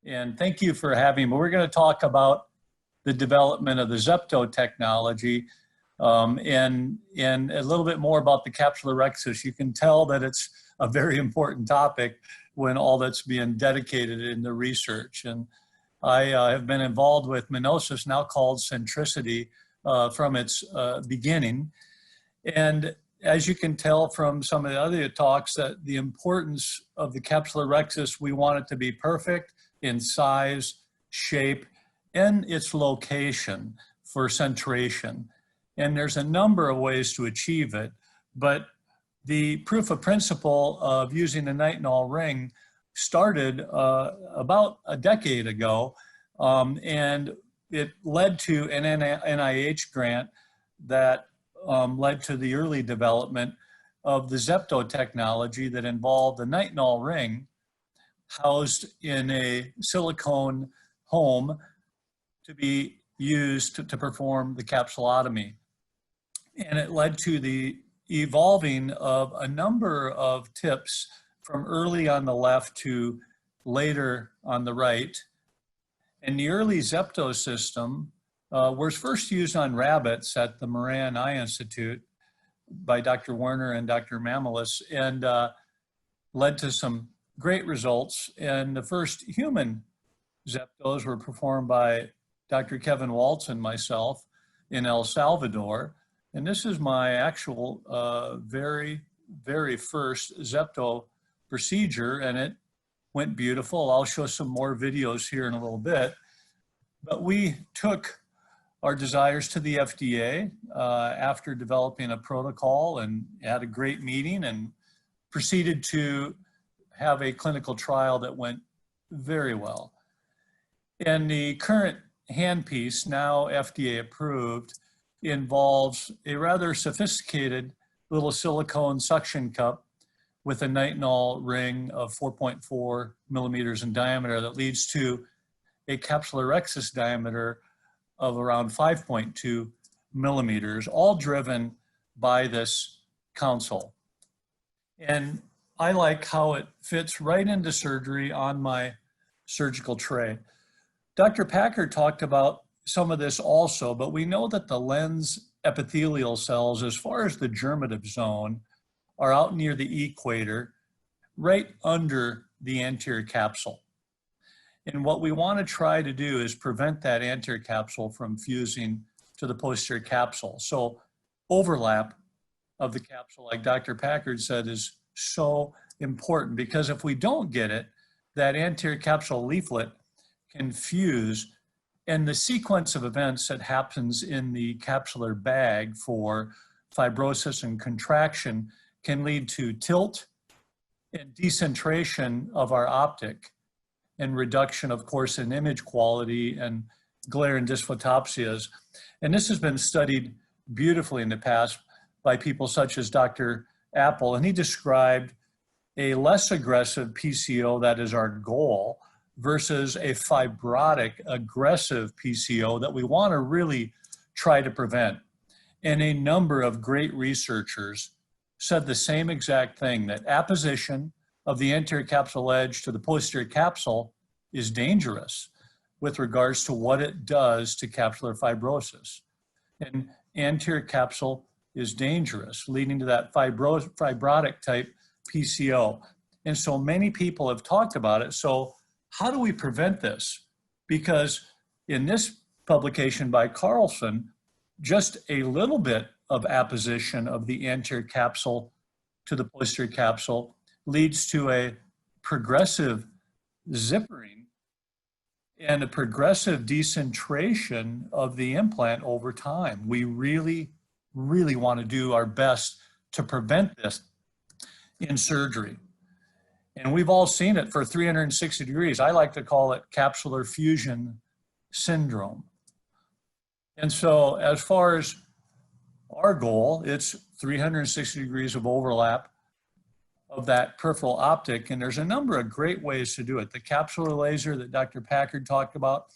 And thank you for having me. We're going to talk about the development of the ZEPTO technology and a little bit more about the capsular rhexis. You can tell that it's a very important topic when all that's being dedicated in the research. And I have been involved with menosis, now called centricity, from its beginning. And as you can tell from some of the other talks, that the importance of the capsular rhexis, we want it to be perfect in size, shape, and its location for centration. And there's a number of ways to achieve it, but the proof of principle of using the nitinol ring started about a decade ago, and it led to an NIH grant that led to the early development of the ZEPTO technology that involved the nitinol ring housed in a silicone home to be used to perform the capsulotomy. And it led to the evolving of a number of tips from early on the left to later on the right. And the early ZEPTO system was first used on rabbits at the Mrochen Eye Institute by Dr. Werner and Dr. Mamelis, and led to some great results. And the first human ZEPTOs were performed by Dr. Kevin Waltz and myself in El Salvador. And this is my actual very first ZEPTO procedure, and it went beautiful. I'll show some more videos here in a little bit. But we took our desires to the FDA after developing a protocol, and had a great meeting and proceeded to have a clinical trial that went very well. And the current handpiece, now FDA approved, involves a rather sophisticated little silicone suction cup with a nitinol ring of 4.4 millimeters in diameter that leads to a capsular rhexis diameter of around 5.2 millimeters, all driven by this console. And I like how it fits right into surgery on my surgical tray. Dr. Packard talked about some of this also, but we know that the lens epithelial cells, as far as the germinative zone, are out near the equator, right under the anterior capsule. And what we want to try to do is prevent that anterior capsule from fusing to the posterior capsule. So overlap of the capsule, like Dr. Packard said, is so important, because if we don't get it, that anterior capsule leaflet can fuse, and the sequence of events that happens in the capsular bag for fibrosis and contraction can lead to tilt and decentration of our optic, and reduction, of course, in image quality and glare and dysphotopsias. And this has been studied beautifully in the past by people such as Dr. Apple, and he described a less aggressive PCO, that is our goal, versus a fibrotic, aggressive PCO that we want to really try to prevent. And a number of great researchers said the same exact thing, that apposition of the anterior capsule edge to the posterior capsule is dangerous with regards to what it does to capsular fibrosis. And anterior capsule is dangerous, leading to that fibrotic type PCO. And so many people have talked about it. So how do we prevent this? Because in this publication by Carlson, just a little bit of apposition of the anterior capsule to the posterior capsule leads to a progressive zippering and a progressive decentration of the implant over time. We really want to do our best to prevent this in surgery. And we've all seen it for 360 degrees. I like to call it capsular fusion syndrome. And so as far as our goal, it's 360 degrees of overlap of that peripheral optic, and there's a number of great ways to do it. The capsular laser that Dr. Packard talked about,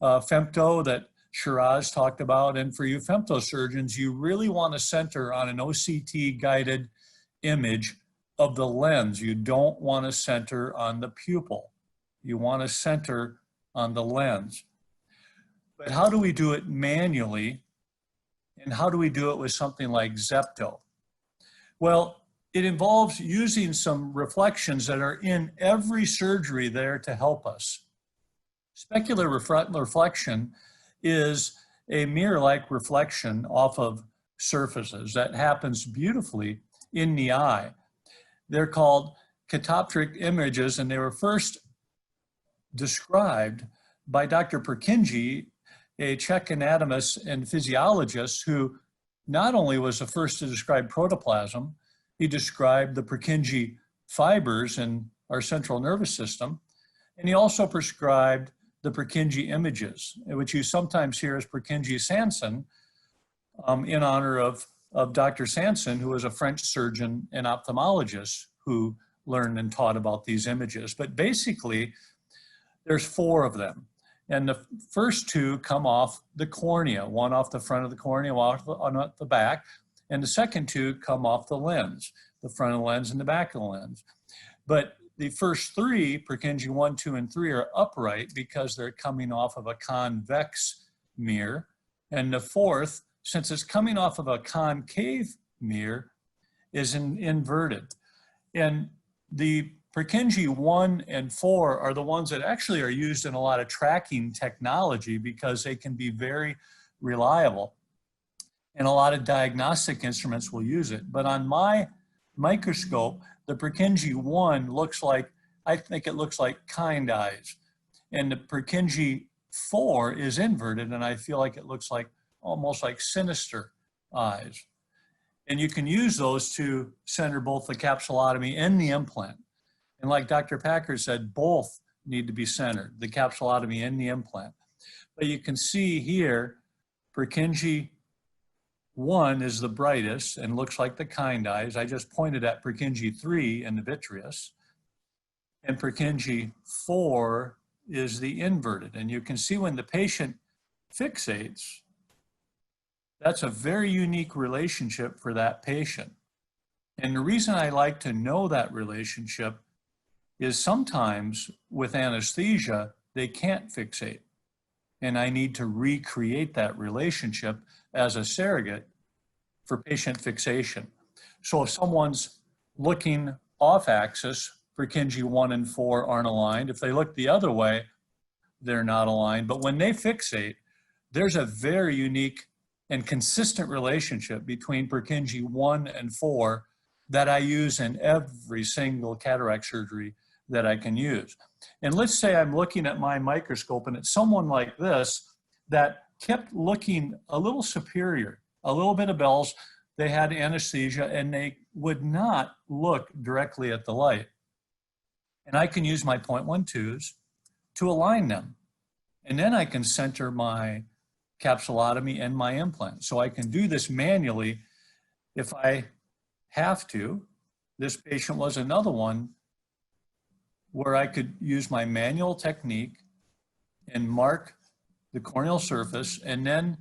femto that Shiraz talked about, and for you femto surgeons, you really want to center on an OCT guided image of the lens. You don't want to center on the pupil. You want to center on the lens. But how do we do it manually? And how do we do it with something like ZEPTO? Well, it involves using some reflections that are in every surgery there to help us. Specular reflection is a mirror-like reflection off of surfaces that happens beautifully in the eye. They're called catoptric images, and they were first described by Dr. Purkinje, a Czech anatomist and physiologist who not only was the first to describe protoplasm, he described the Purkinje fibers in our central nervous system, and he also prescribed the Purkinje images, which you sometimes hear as Purkinje Sanson, in honor of Dr. Sanson, who was a French surgeon and ophthalmologist who learned and taught about these images. But basically, there's 4 of them. And the first 2 come off the cornea, one off the front of the cornea, one off the back. And the second 2 come off the lens, the front of the lens and the back of the lens. But the first 3, Purkinje 1, 2, and 3, are upright because they're coming off of a convex mirror. And the 4th, since it's coming off of a concave mirror, is inverted. And the Purkinje 1 and 4 are the ones that actually are used in a lot of tracking technology because they can be very reliable. And a lot of diagnostic instruments will use it. But on my microscope, the Purkinje 1 looks like, I think it looks like kind eyes. And the Purkinje 4 is inverted, and I feel like it looks like almost like sinister eyes. And you can use those to center both the capsulotomy and the implant. And like Dr. Packard said, both need to be centered, the capsulotomy and the implant. But you can see here, Purkinje 1 is the brightest and looks like the kind eyes. I just pointed at Purkinje 3 in the vitreous. And Purkinje 4 is the inverted. And you can see when the patient fixates, that's a very unique relationship for that patient. And the reason I like to know that relationship is sometimes with anesthesia, they can't fixate. And I need to recreate that relationship as a surrogate for patient fixation. So if someone's looking off axis, Purkinje 1 and 4 aren't aligned. If they look the other way, they're not aligned. But when they fixate, there's a very unique and consistent relationship between Purkinje 1 and 4 that I use in every single cataract surgery that I can use. And let's say I'm looking at my microscope and it's someone like this that kept looking a little superior, a little bit of bells. They had anesthesia and they would not look directly at the light. And I can use my 0.12s to align them. And then I can center my capsulotomy and my implant. So I can do this manually if I have to. This patient was another one where I could use my manual technique and mark the corneal surface and then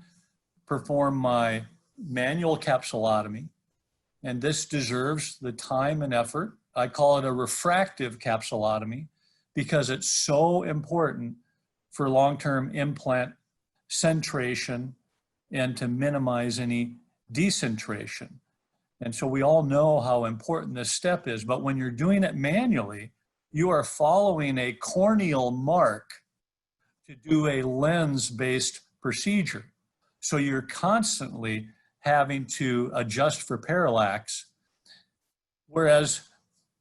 perform my manual capsulotomy. And this deserves the time and effort. I call it a refractive capsulotomy because it's so important for long-term implant centration and to minimize any decentration. And so we all know how important this step is, but when you're doing it manually, you are following a corneal mark to do a lens-based procedure. So you're constantly having to adjust for parallax. Whereas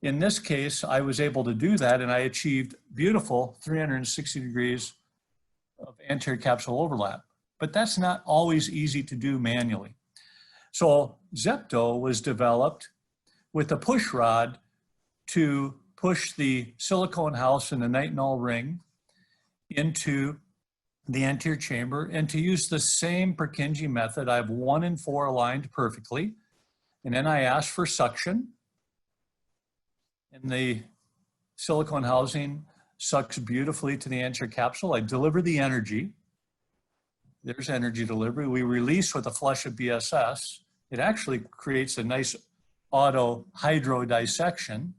in this case, I was able to do that and I achieved beautiful 360 degrees of anterior capsule overlap. But that's not always easy to do manually. So ZEPTO was developed with a push rod to push the silicone house and the nitinol ring into the anterior chamber and to use the same Purkinje method. I have 1 and 4 aligned perfectly. And then I ask for suction. And the silicone housing sucks beautifully to the anterior capsule. I deliver the energy. There's energy delivery. We release with a flush of BSS. It actually creates a nice auto hydro dissection.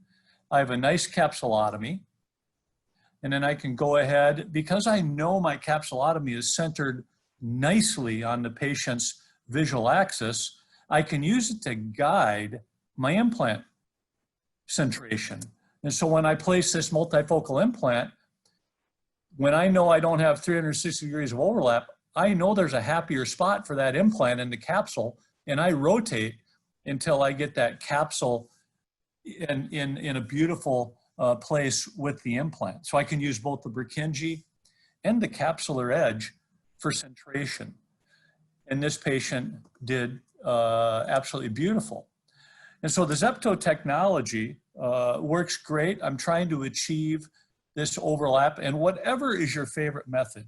I have a nice capsulotomy. And then I can go ahead, because I know my capsulotomy is centered nicely on the patient's visual axis, I can use it to guide my implant centration. And so when I place this multifocal implant, when I know I don't have 360 degrees of overlap, I know there's a happier spot for that implant in the capsule, and I rotate until I get that capsule in a beautiful place with the implant. So I can use both the Purkinje and the capsular edge for centration. And this patient did absolutely beautiful. And so the ZEPTO technology works great. I'm trying to achieve this overlap, and whatever is your favorite method.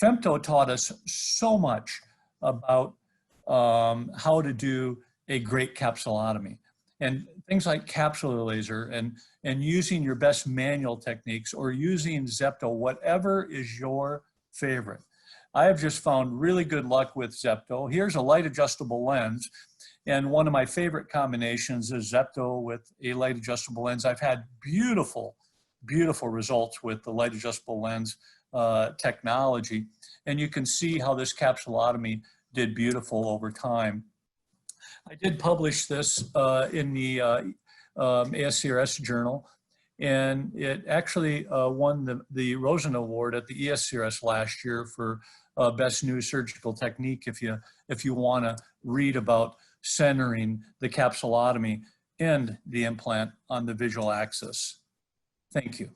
Femto taught us so much about how to do a great capsulotomy, and things like capsular laser and using your best manual techniques or using ZEPTO, whatever is your favorite. I have just found really good luck with ZEPTO. Here's a light adjustable lens, and one of my favorite combinations is ZEPTO with a light adjustable lens. I've had beautiful, beautiful results with the light adjustable lens technology, and you can see how this capsulotomy did beautiful over time. I did publish this in the ASCRS journal, and it actually won the Rosen Award at the ESCRS last year for Best New Surgical Technique if you want to read about centering the capsulotomy and the implant on the visual axis. Thank you.